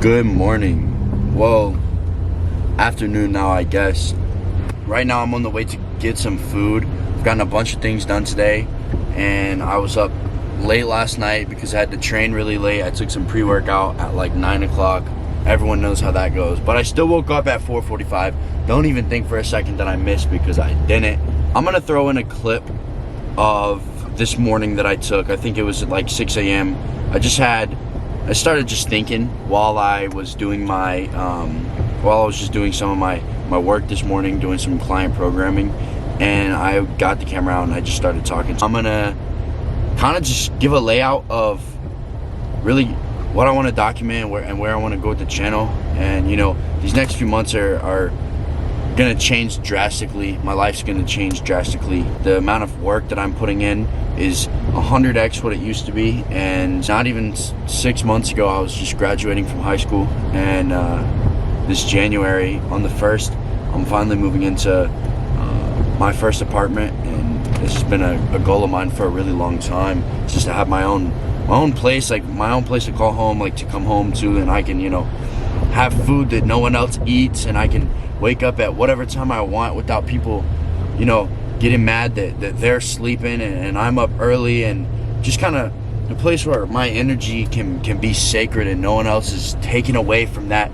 Good morning. Well, afternoon now, I guess. Right now I'm on the way to get some food. I've gotten a bunch of things done today, and I was up late last night because I had to train really late. I took some pre-workout at like 9 o'clock. Everyone knows how that goes. But I still woke up at 4:45. Don't even think for a second that I missed, because I didn't. I'm gonna throw in a clip of this morning that I took. I think it was at like 6 a.m. I started just thinking while I was doing my, while I was just doing some of my work this morning, doing some client programming, and I got the camera out and I just started talking. I'm gonna kind of just give a layout of really what I want to document and where I want to go with the channel. And you know, these next few months are gonna change drastically. My life's gonna change drastically. The amount of work that I'm putting in is 100x what it used to be. And not even 6 months ago, I was just graduating from high school, and this January on the 1st, I'm finally moving into my first apartment. And this has been a goal of mine for a really long time, just to have my own place, like my own place to call home, like to come home to, and I can, you know, have food that no one else eats, and I can wake up at whatever time I want without people, you know, getting mad that they're sleeping and I'm up early, and just kind of a place where my energy can be sacred and no one else is taken away from that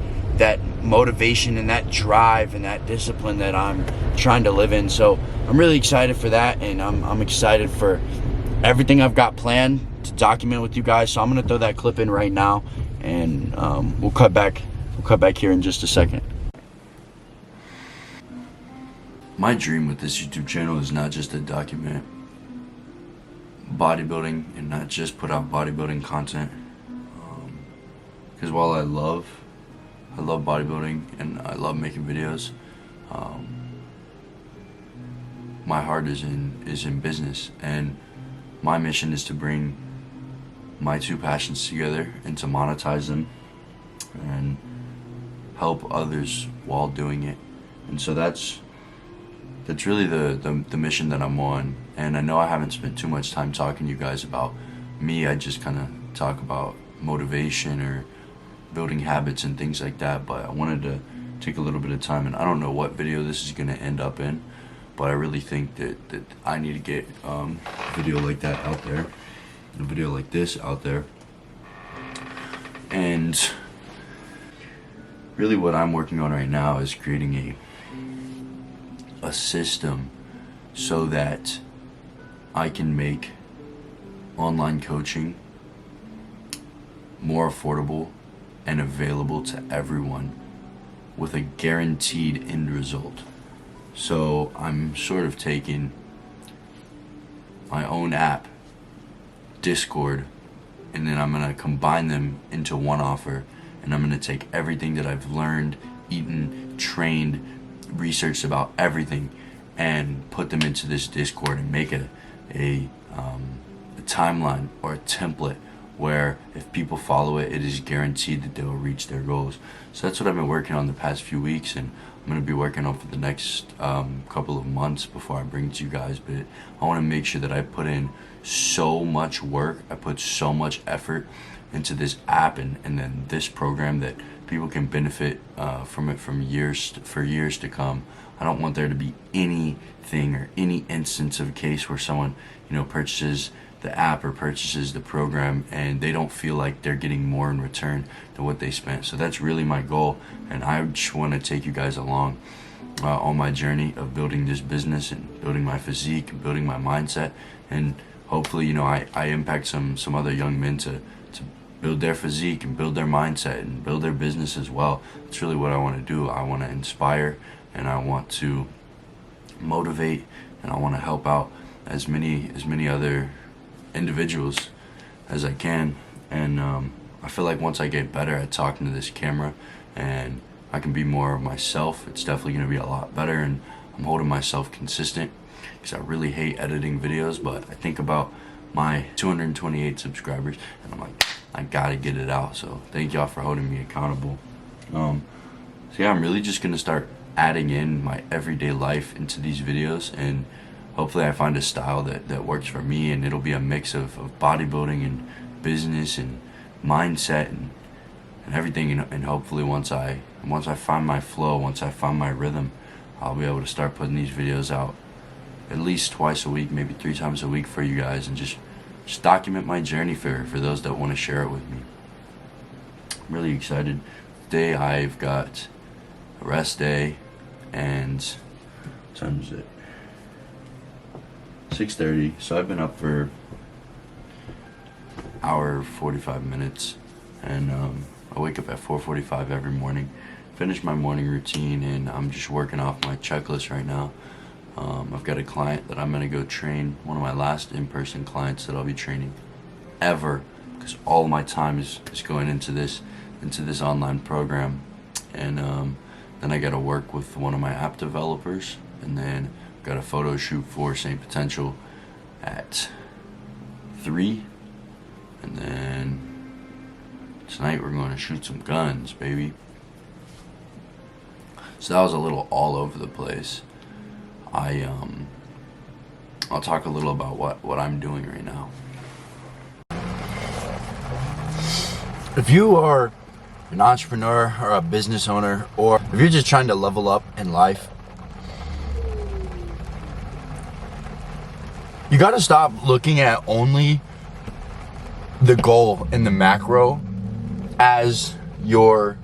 motivation and that drive and that discipline that I'm trying to live in. So I'm really excited for that, and I'm excited for everything I've got planned to document with you guys. So I'm gonna throw that clip in right now, and we'll cut back here in just a second. My dream with this YouTube channel is not just to document bodybuilding and not just put out bodybuilding content, because while I love bodybuilding and I love making videos, my heart is in business, and my mission is to bring my two passions together and to monetize them and help others while doing it. And so that's really the mission that I'm on. And I know I haven't spent too much time talking to you guys about me. I just kind of talk about motivation or building habits and things like that, but I wanted to take a little bit of time, and I don't know what video this is going to end up in, but I really think that I need to get a video like that out there, a video like this out there. And really what I'm working on right now is creating a system so that I can make online coaching more affordable and available to everyone with a guaranteed end result. So I'm sort of taking my own app, Discord, and then I'm gonna combine them into one offer, and I'm gonna take everything that I've learned, eaten, trained, researched about everything, and put them into this Discord and make a timeline or a template where if people follow it, it is guaranteed that they will reach their goals. So that's what I've been working on the past few weeks, and I'm going to be working on for the next couple of months before I bring it to you guys. But I want to make sure that I put in so much work, I put so much effort into this app and then this program that people can benefit from it for years to come. I don't want there to be anything or any instance of a case where someone, you know, purchases the app or purchases the program and they don't feel like they're getting more in return than what they spent. So that's really my goal, and I just want to take you guys along on my journey of building this business and building my physique and building my mindset, and hopefully, you know, I impact some other young men to build their physique and build their mindset and build their business as well. That's really what I want to do. I want to inspire, and I want to motivate, and I want to help out as many other individuals as I can. And I feel like once I get better at talking to this camera and I can be more of myself, it's definitely going to be a lot better. And I'm holding myself consistent because I really hate editing videos, but I think about my 228 subscribers and I'm like, I gotta get it out. So thank y'all for holding me accountable. So yeah, I'm really just gonna start adding in my everyday life into these videos, and hopefully I find a style that works for me, and it'll be a mix of bodybuilding and business and mindset and everything. And hopefully once I find my flow, once I find my rhythm, I'll be able to start putting these videos out at least twice a week, maybe 3 times a week for you guys, and just document my journey for those that want to share it with me. I'm really excited. Today I've got a rest day, and what time is it? 6:30. So I've been up for hour 45 minutes, and I wake up at 4:45 every morning, finish my morning routine, and I'm just working off my checklist right now. I've got a client that I'm gonna go train, one of my last in-person clients that I'll be training ever, because all my time is going into this online program. And then I gotta work with one of my app developers, and then got a photo shoot for St. Potential at 3, and then tonight we're going to shoot some guns, baby. So that was a little all over the place. I'll talk a little about what I'm doing right now. If you are an entrepreneur or a business owner, or if you're just trying to level up in life, you got to stop looking at only the goal in the macro as your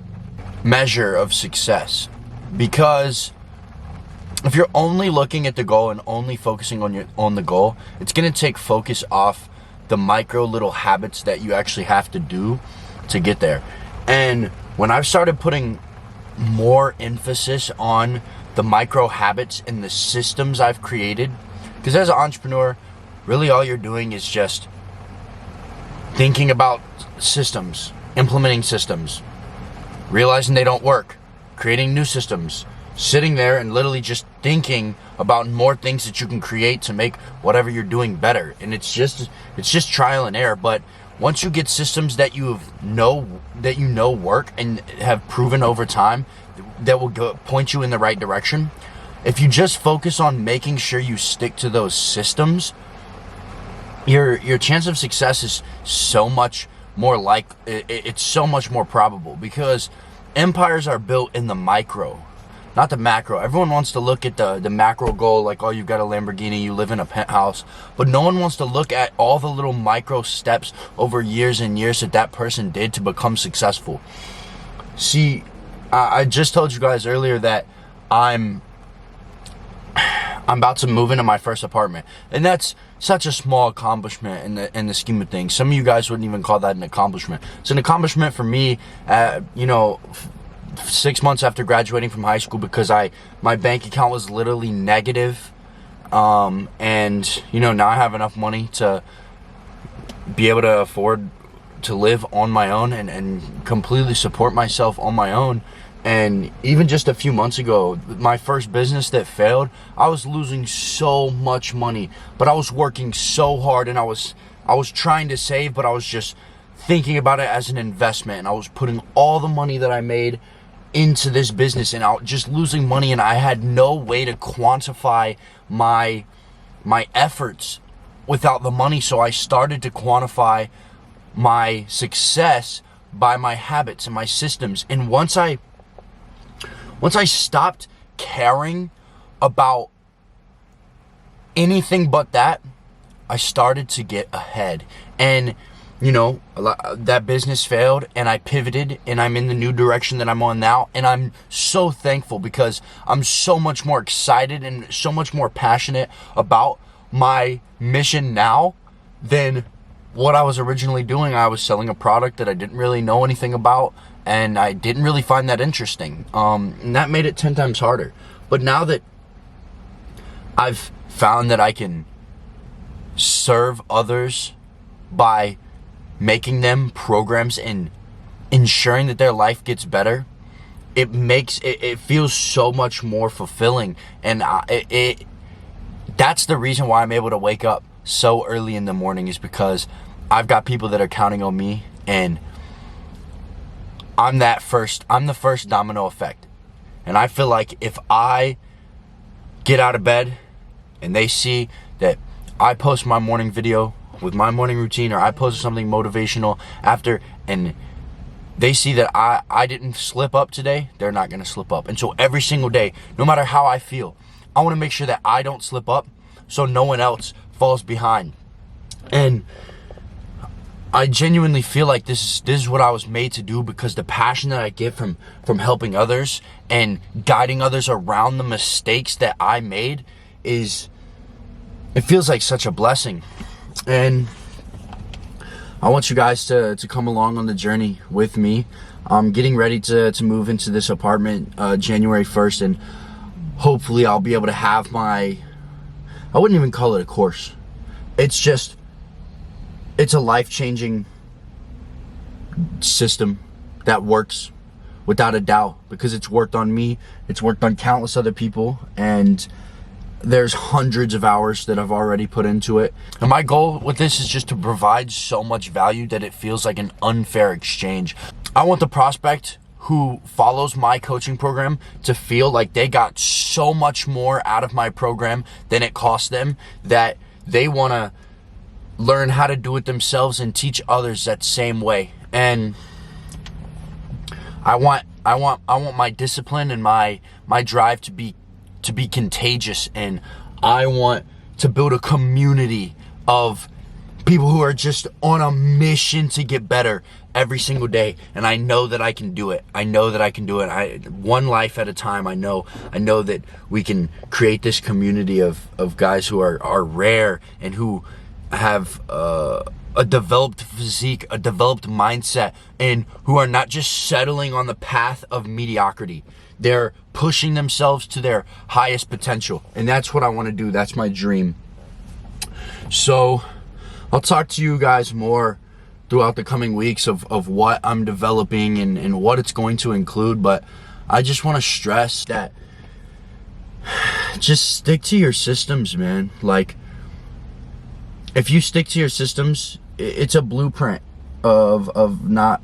measure of success. Because if you're only looking at the goal and only focusing on the goal, it's going to take focus off the micro little habits that you actually have to do to get there. And when I've started putting more emphasis on the micro habits and the systems I've created, because as an entrepreneur, really all you're doing is just thinking about systems, implementing systems, realizing they don't work, creating new systems, sitting there and literally just thinking about more things that you can create to make whatever you're doing better. And it's just trial and error. But once you get systems that you know work and have proven over time that will point you in the right direction, if you just focus on making sure you stick to those systems, your chance of success is so much more it's so much more probable, because empires are built in the micro, not the macro. Everyone wants to look at the macro goal, like, oh, you've got a Lamborghini, you live in a penthouse, but no one wants to look at all the little micro steps over years and years that person did to become successful. See, I just told you guys earlier that I'm about to move into my first apartment, and that's such a small accomplishment in the scheme of things. Some of you guys wouldn't even call that an accomplishment. It's an accomplishment for me, 6 months after graduating from high school, because my bank account was literally negative, and now I have enough money to be able to afford to live on my own and completely support myself on my own. And even just a few months ago, my first business that failed, I was losing so much money, but I was working so hard, and I was trying to save, but I was just thinking about it as an investment, and I was putting all the money that I made into this business, and I was just losing money, and I had no way to quantify my efforts without the money. So I started to quantify my success by my habits and my systems. And once I stopped caring about anything but that, I started to get ahead. And that business failed, and I pivoted, and I'm in the new direction that I'm on now. And I'm so thankful, because I'm so much more excited and so much more passionate about my mission now than what I was originally doing. I was selling a product that I didn't really know anything about, and I didn't really find that interesting. And that made it 10 times harder. But now that I've found that I can serve others by making them programs and ensuring that their life gets better, it feels so much more fulfilling. And that's the reason why I'm able to wake up so early in the morning, is because I've got people that are counting on me, and I'm the first domino effect. And I feel like if I get out of bed and they see that I post my morning video with my morning routine, or I post something motivational after, and they see that I didn't slip up today, they're not going to slip up. And so every single day, no matter how I feel, I want to make sure that I don't slip up so no one else falls behind. And I genuinely feel like this is what I was made to do, because the passion that I get from helping others and guiding others around the mistakes that I made it feels like such a blessing. And I want you guys to come along on the journey with me. I'm getting ready to move into this apartment January 1st, and hopefully I'll be able to have I wouldn't even call it a course. It's a life-changing system that works without a doubt, because it's worked on me, it's worked on countless other people, and there's hundreds of hours that I've already put into it. And my goal with this is just to provide so much value that it feels like an unfair exchange. I want the prospect who follows my coaching program to feel like they got so much more out of my program than it cost them, that they want to learn how to do it themselves and teach others that same way. And I want my discipline and my drive to be contagious, and I want to build a community of people who are just on a mission to get better every single day. And I know that I can do it. One life at a time. I know that we can create this community of guys who are rare and who have a developed physique, a developed mindset, and who are not just settling on the path of mediocrity. They're pushing themselves to their highest potential. And that's what I want to do. That's my dream. So I'll talk to you guys more throughout the coming weeks of what I'm developing and what it's going to include. But I just want to stress that just stick to your systems, man. Like, if you stick to your systems, it's a blueprint of not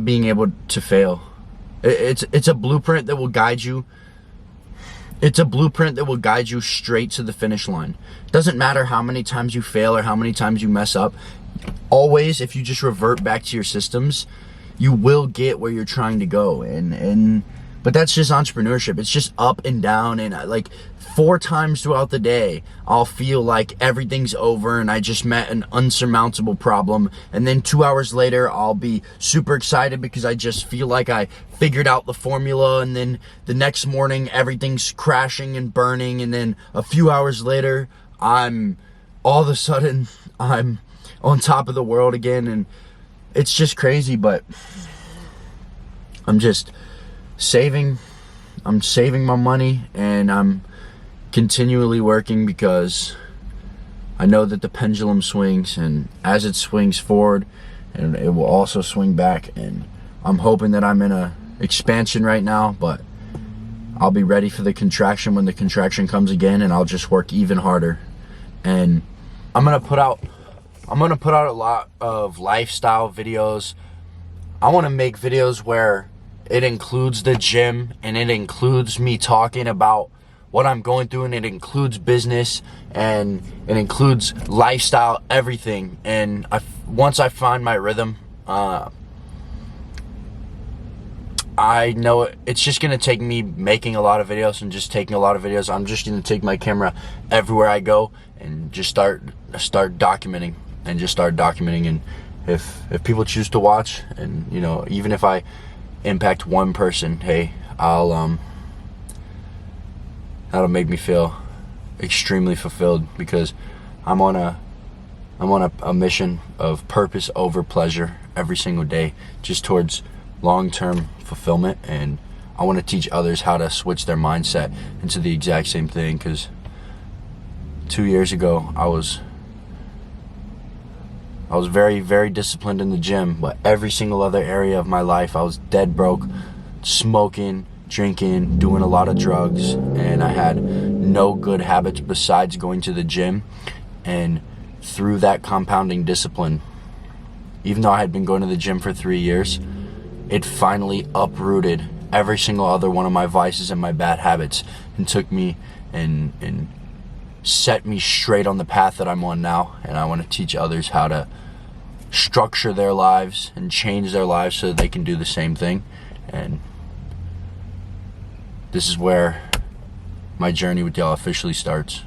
being able to fail. It's a blueprint that will guide you. It's a blueprint that will guide you straight to the finish line. Doesn't matter how many times you fail or how many times you mess up. Always, if you just revert back to your systems, you will get where you're trying to go. But that's just entrepreneurship. It's just up and down, and like 4 times throughout the day, I'll feel like everything's over and I just met an unsurmountable problem. And then 2 hours later, I'll be super excited because I just feel like I figured out the formula. And then the next morning, everything's crashing and burning. And then a few hours later, all of a sudden, I'm on top of the world again. And it's just crazy, but I'm just saving my money, and I'm continually working, because I know that the pendulum swings, and as it swings forward, and it will also swing back. And I'm hoping that I'm in a expansion right now, but I'll be ready for the contraction when the contraction comes again, and I'll just work even harder. And I'm gonna put out a lot of lifestyle videos. I want to make videos where it includes the gym, and it includes me talking about what I'm going through, and it includes business, and it includes lifestyle, everything. And once I find my rhythm, I know it's just going to take me making a lot of videos and just taking a lot of videos. I'm just going to take my camera everywhere I go and just start documenting. And if people choose to watch, and even if I impact one person, hey, that'll make me feel extremely fulfilled, because I'm on a mission of purpose over pleasure every single day, just towards long-term fulfillment. And I want to teach others how to switch their mindset into the exact same thing, because 2 years ago I was very, very disciplined in the gym, but every single other area of my life I was dead broke, smoking, drinking, doing a lot of drugs, and I had no good habits besides going to the gym. And through that compounding discipline, even though I had been going to the gym for 3 years, it finally uprooted every single other one of my vices and my bad habits, and took me and set me straight on the path that I'm on now. And I want to teach others how to structure their lives and change their lives so that they can do the same thing. And this is where my journey with y'all officially starts.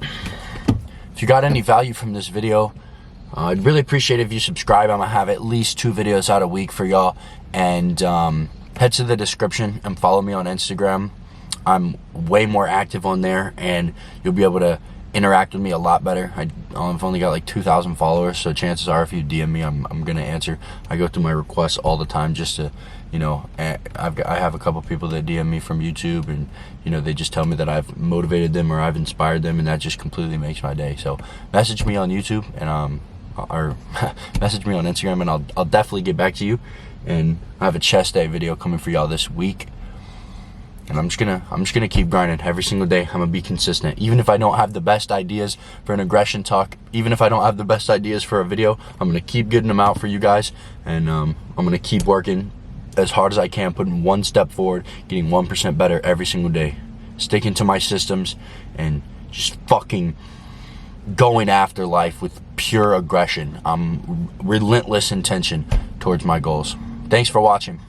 If you got any value from this video, I'd really appreciate it if you subscribe. I'm gonna have at least 2 videos out a week for y'all. And head to the description and follow me on Instagram. I'm way more active on there, and you'll be able to interact with me a lot better. I've only got like 2,000 followers, so chances are if you DM me, I'm gonna answer. I go through my requests all the time just to, you know, I have a couple people that DM me from YouTube, and you know, they just tell me that I've motivated them or I've inspired them, and that just completely makes my day. So message me on YouTube and or message me on Instagram, and I'll definitely get back to you. And I have a chest day video coming for y'all this week. And I'm just gonna keep grinding every single day. I'm gonna be consistent. Even if I don't have the best ideas for an aggression talk, even if I don't have the best ideas for a video, I'm gonna keep getting them out for you guys. And I'm gonna keep working as hard as I can, putting one step forward, getting 1% better every single day, sticking to my systems, and just fucking going after life with pure aggression. Relentless intention towards my goals. Thanks for watching.